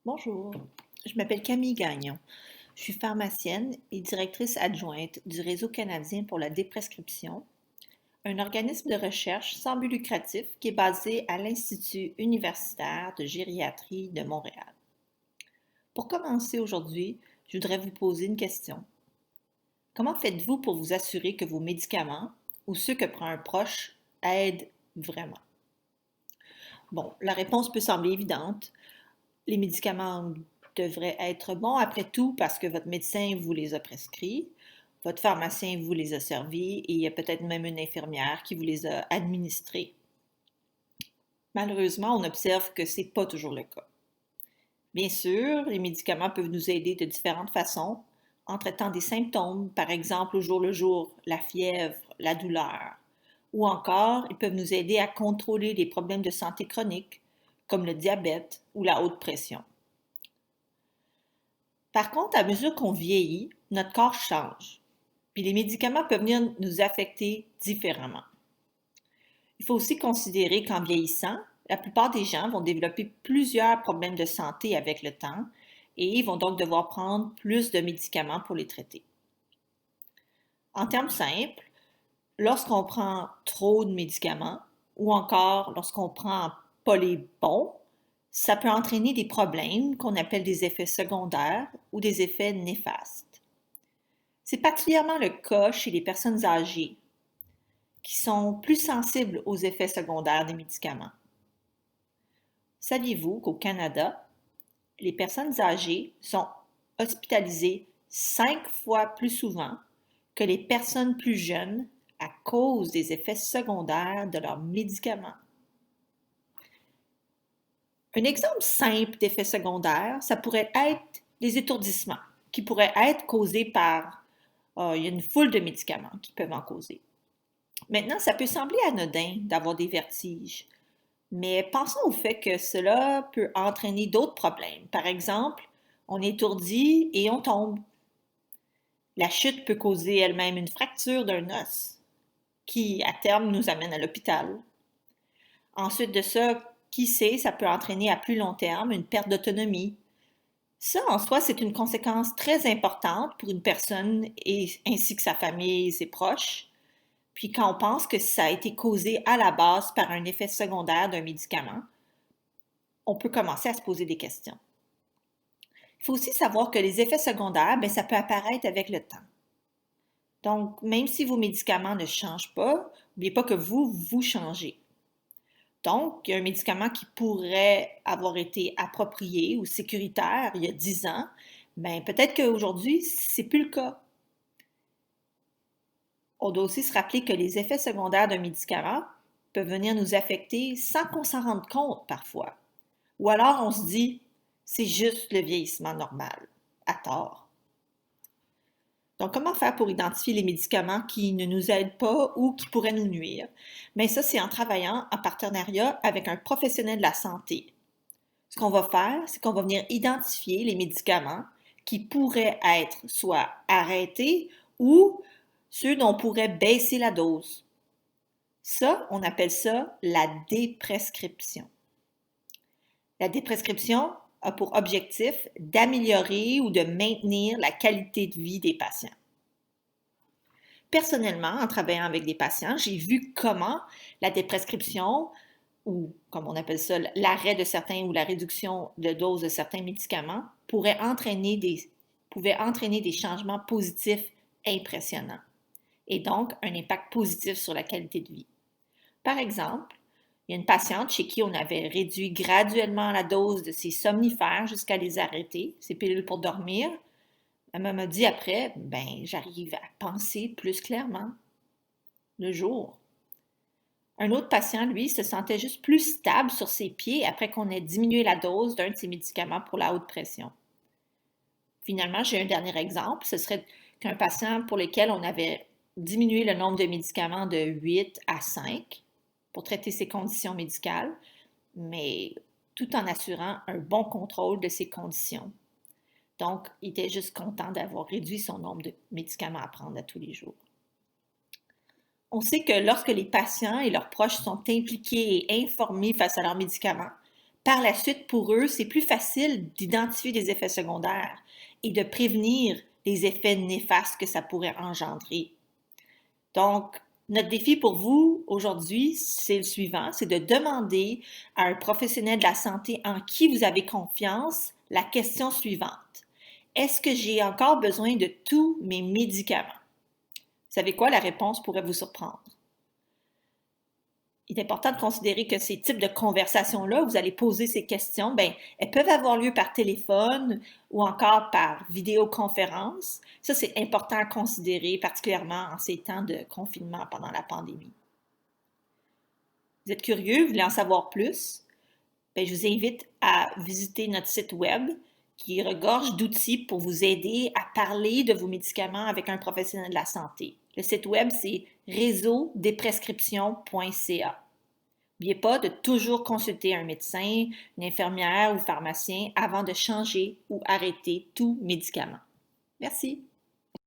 Bonjour, je m'appelle Camille Gagnon. Je suis pharmacienne et directrice adjointe du Réseau canadien pour la déprescription, un organisme de recherche sans but lucratif qui est basé à l'Institut universitaire de gériatrie de Montréal. Pour commencer aujourd'hui, je voudrais vous poser une question. Comment faites-vous pour vous assurer que vos médicaments ou ceux que prend un proche aident vraiment? Bon, la réponse peut sembler évidente. Les médicaments devraient être bons après tout parce que votre médecin vous les a prescrits, votre pharmacien vous les a servis et il y a peut-être même une infirmière qui vous les a administrés. Malheureusement, on observe que ce n'est pas toujours le cas. Bien sûr, les médicaments peuvent nous aider de différentes façons en traitant des symptômes, par exemple au jour le jour, la fièvre, la douleur, ou encore ils peuvent nous aider à contrôler des problèmes de santé chroniques comme le diabète ou la haute pression. Par contre, à mesure qu'on vieillit, notre corps change. Puis les médicaments peuvent venir nous affecter différemment. Il faut aussi considérer qu'en vieillissant, la plupart des gens vont développer plusieurs problèmes de santé avec le temps et vont donc devoir prendre plus de médicaments pour les traiter. En termes simples, lorsqu'on prend trop de médicaments ou encore lorsqu'on prend pas les bons, ça peut entraîner des problèmes qu'on appelle des effets secondaires ou des effets néfastes. C'est particulièrement le cas chez les personnes âgées qui sont plus sensibles aux effets secondaires des médicaments. Saviez-vous qu'au Canada, les personnes âgées sont hospitalisées 5 fois plus souvent que les personnes plus jeunes à cause des effets secondaires de leurs médicaments? Un exemple simple d'effet secondaire, ça pourrait être les étourdissements, qui pourraient être causés par il y a une foule de médicaments qui peuvent en causer. Maintenant, ça peut sembler anodin d'avoir des vertiges, mais pensons au fait que cela peut entraîner d'autres problèmes. Par exemple, on est étourdi et on tombe. La chute peut causer elle-même une fracture d'un os qui, à terme, nous amène à l'hôpital. Ensuite de ça, qui sait, ça peut entraîner à plus long terme une perte d'autonomie. Ça, en soi, c'est une conséquence très importante pour une personne ainsi que sa famille et ses proches. Puis quand on pense que ça a été causé à la base par un effet secondaire d'un médicament, on peut commencer à se poser des questions. Il faut aussi savoir que les effets secondaires, bien, ça peut apparaître avec le temps. Donc, même si vos médicaments ne changent pas, n'oubliez pas que vous changez. Donc, il y a un médicament qui pourrait avoir été approprié ou sécuritaire il y a 10 ans, bien, peut-être qu'aujourd'hui, ce n'est plus le cas. On doit aussi se rappeler que les effets secondaires d'un médicament peuvent venir nous affecter sans qu'on s'en rende compte parfois. Ou alors on se dit, c'est juste le vieillissement normal, à tort. Donc, comment faire pour identifier les médicaments qui ne nous aident pas ou qui pourraient nous nuire? Mais ça, c'est en travaillant en partenariat avec un professionnel de la santé. Ce qu'on va faire, c'est qu'on va venir identifier les médicaments qui pourraient être soit arrêtés ou ceux dont on pourrait baisser la dose. Ça, on appelle ça la déprescription. La déprescription a pour objectif d'améliorer ou de maintenir la qualité de vie des patients. Personnellement, en travaillant avec des patients, j'ai vu comment la déprescription, ou comme on appelle ça, l'arrêt de certains ou la réduction de dose de certains médicaments, pouvait entraîner des changements positifs impressionnants et donc un impact positif sur la qualité de vie. Par exemple, il y a une patiente chez qui on avait réduit graduellement la dose de ses somnifères jusqu'à les arrêter, ses pilules pour dormir. Elle m'a dit après, ben, j'arrive à penser plus clairement le jour. Un autre patient, lui, se sentait juste plus stable sur ses pieds après qu'on ait diminué la dose d'un de ses médicaments pour la haute pression. Finalement, j'ai un dernier exemple. Ce serait qu'un patient pour lequel on avait diminué le nombre de médicaments de 8 à 5 pour traiter ses conditions médicales, mais tout en assurant un bon contrôle de ses conditions. Donc, il était juste content d'avoir réduit son nombre de médicaments à prendre à tous les jours. On sait que lorsque les patients et leurs proches sont impliqués et informés face à leurs médicaments, par la suite, pour eux, c'est plus facile d'identifier des effets secondaires et de prévenir les effets néfastes que ça pourrait engendrer. Donc, notre défi pour vous aujourd'hui, c'est le suivant, c'est de demander à un professionnel de la santé en qui vous avez confiance la question suivante. Est-ce que j'ai encore besoin de tous mes médicaments? Vous savez quoi? La réponse pourrait vous surprendre. Il est important de considérer que ces types de conversations-là, vous allez poser ces questions, bien, elles peuvent avoir lieu par téléphone ou encore par vidéoconférence. Ça, c'est important à considérer, particulièrement en ces temps de confinement pendant la pandémie. Vous êtes curieux, vous voulez en savoir plus? Bien, je vous invite à visiter notre site web qui regorge d'outils pour vous aider à parler de vos médicaments avec un professionnel de la santé. Le site web, c'est réseaudesprescriptions.ca. N'oubliez pas de toujours consulter un médecin, une infirmière ou pharmacien avant de changer ou arrêter tout médicament. Merci.